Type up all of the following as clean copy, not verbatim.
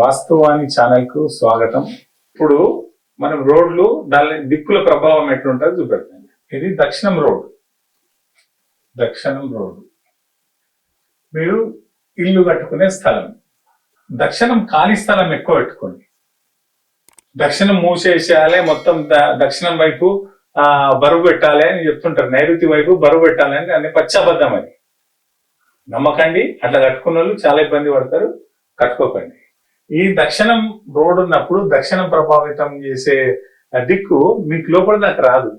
వాస్తవాని channel కు స్వాగతం. ఇప్పుడు మనం రోడ్లు దాని దిక్కుల ప్రభావం ఎట్లుంటుందో చూపెడతాం. ఇది దక్షిణం రోడ్. మీరు ఇల్లు కట్టుకునే స్థలం. దక్షిణం ఖాళీ స్థలం ఎక్కువ పెట్టుకోండి. దక్షిణం మూసేసేయాలి, మొత్తం దక్షిణం వైపు బరువు పెట్టాలి అని చెప్తుంటారు. నైరుతి వైపు బరువు పెట్టాలి అని అన్ని పచ్చబద్ధం. అది నమ్మకండి. అట్లా కట్టుకున్న వాళ్ళు చాలా ఇబ్బంది పడతారు. కట్టుకోకండి. ఈ దక్షిణం రోడ్ ఉన్నప్పుడు దక్షిణం ప్రభావితం చేసే దిక్కు మీకు లోపల దాకా రాదు.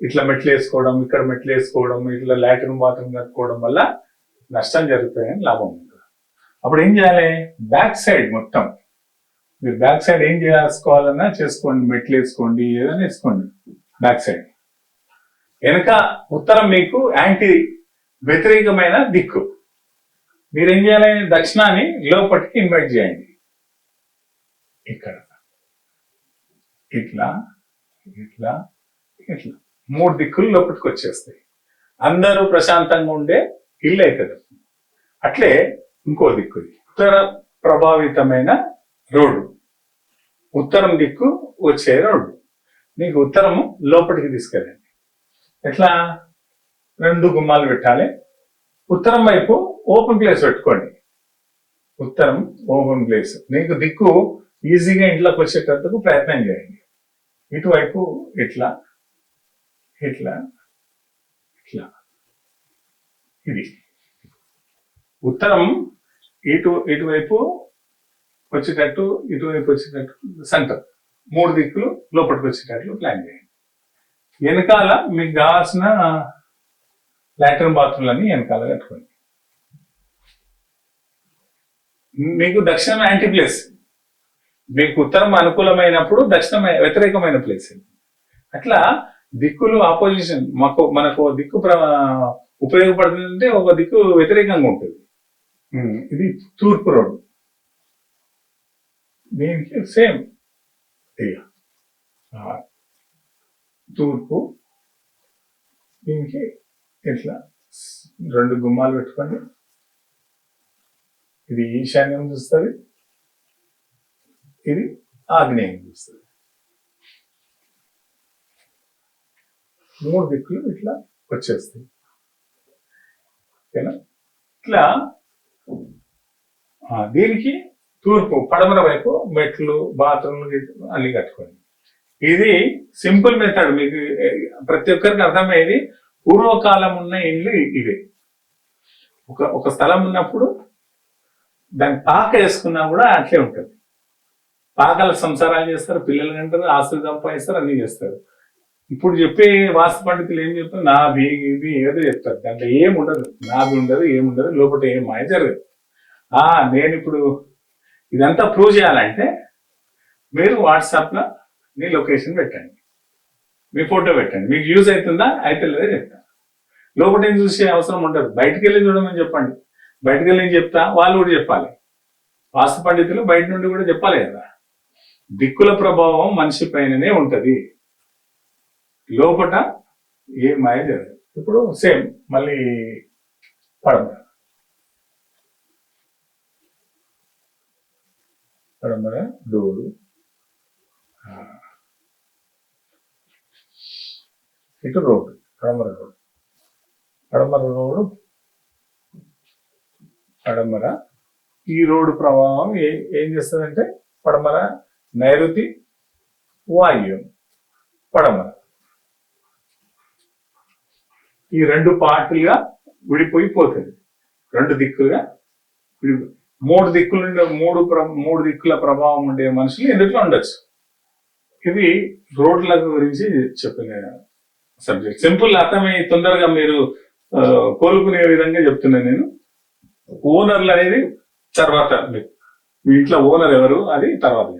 ఇట్లా మెట్లు వేసుకోవడం, ఇక్కడ మెట్లు వేసుకోవడం, ఇట్లా లాట్రిన్ బాత్రూమ్ కట్టుకోవడం వల్ల నష్టం జరుగుతాయని లాభం ఉంటుంది. అప్పుడు ఏం చేయాలి? బ్యాక్ సైడ్ మొత్తం మీరు బ్యాక్ సైడ్ ఏం చేసుకోవాలన్నా చేసుకోండి. మెట్లు వేసుకోండి, ఏదైనా వేసుకోండి. బ్యాక్ సైడ్ వెనక ఉత్తరం మీకు యాంటీ వ్యతిరేకమైన దిక్కు. మీరేం చేయాలి? దక్షిణాన్ని లోపలికి ఇన్వైట్ చేయండి. ఇక్కడ ఇట్లా ఇట్లా ఇట్లా 3 దిక్కులు లోపలికి వచ్చేస్తాయి. అందరూ ప్రశాంతంగా ఉండే ఇల్లు అవుతుంది. అట్లే ఇంకో దిక్కు ఉత్తర ప్రభావితమైన రోడ్డు, ఉత్తరం దిక్కు వచ్చే రోడ్డు. మీకు ఉత్తరము లోపలికి తీసుకెళ్ళండి. ఎట్లా? 2 గుమ్మాలు పెట్టాలి. ఉత్తరం వైపు ఓపెన్ ప్లేస్ పెట్టుకోండి. ఉత్తరం ఓపెన్ ప్లేస్. మీకు దిక్కు ఈజీగా ఇంట్లోకి వచ్చేటందుకు ప్రయత్నం చేయండి. ఇటువైపు ఇట్లా ఇట్లా ఇట్లా. ఇది ఉత్తరం ఇటువైపు వచ్చేటట్టు, ఇటువైపు వచ్చేటట్టు సెంటర్ 3 దిక్కులు లోపలికి వచ్చేటట్లు ప్లాన్ చేయండి. వెనకాల మీకు కావాల్సిన లాట్రిన్ బాత్రూమ్లన్నీ వెనకాల కట్టుకోండి. మీకు దక్షిణం యాంటీ ప్లేస్. మీకు ఉత్తరం అనుకూలమైనప్పుడు దక్షిణం వ్యతిరేకమైన ప్లేస్. అట్లా దిక్కులు ఆపోజిషన్. మనకు దిక్కు ఉపయోగపడుతుందంటే ఒక దిక్కు వ్యతిరేకంగా ఉంటుంది. ఇది తూర్పు రోడ్డు. దీనికి సేమ్ తూర్పు. దీనికి ఇట్లా 2 గుమ్మాలు పెట్టుకోండి. ఇది ఈశాన్యం చూస్తుంది, ఇది ఆగ్నేయం చూస్తుంది. 3 దిక్కులు ఇట్లా వచ్చేస్తాయి. ఓకేనా? ఇట్లా దీనికి తూర్పు పడమర వైపు మెట్లు, బాత్రూమ్లు అన్ని కట్టుకోండి. ఇది సింపుల్ మెథడ్. మీకు ప్రతి ఒక్కరికి అర్థమయ్యేది. పూర్వకాలం ఉన్న ఇల్లు ఇవే. ఒక స్థలం ఉన్నప్పుడు దాన్ని పాక వేసుకున్నా కూడా అట్లే ఉంటుంది. పాకాల సంసారాలు చేస్తారు, పిల్లలు అంటారు, ఆస్తులు సంపాదిస్తారు, అన్ని చేస్తారు. ఇప్పుడు చెప్పే వాస్తు పండితులు ఏం చెప్తారు? నాభి ఇది ఏదో చెప్తారు. దాంట్లో ఏముండదు. నాభి ఉండదు, ఏముండదు. లోపల ఏం మాయ జరగదు. నేను ఇప్పుడు ఇదంతా ప్రూవ్ చేయాలంటే మీరు వాట్సాప్లో మీ లొకేషన్ పెట్టండి, మీ ఫోటో పెట్టండి. మీకు యూజ్ అవుతుందా అయితే లేదో చెప్తాను. లోపల చూసే అవసరం ఉండదు. బయటకు వెళ్ళి చూడమని చెప్పండి. బయటకు వెళ్ళి చెప్తా, వాళ్ళు కూడా చెప్పాలి. వాస్తు పండితులు బయట నుండి కూడా చెప్పాలి కదా. దిక్కుల ప్రభావం మనిషి పైననే ఉంటది, లోపట ఏ మాయ జరగదు. ఇప్పుడు సేమ్ మళ్ళీ పడమర డోరు, ఇటు రోడ్డు, పడమర రోడ్డు. ఈ రోడ్డు ప్రభావం ఏం చేస్తుందంటే పడమర నైరుతి వాయువ్యం, పడమర ఈ 2 పార్టీలుగా విడిపోతుంది. 2 దిక్కులుగా 3 దిక్కులు ఉండే 3 దిక్కుల ప్రభావం ఉండే మనుషులు ఎందుట్లో ఉండొచ్చు. ఇది రోడ్ల గురించి చెప్పిన సబ్జెక్ట్. సింపుల్ అర్థమై తొందరగా మీరు కోలుకునే విధంగా చెప్తున్నా నేను. ఓనర్లు అనేది తర్వాత, మీ ఇంట్లో ఓనర్ ఎవరు అది తర్వాత.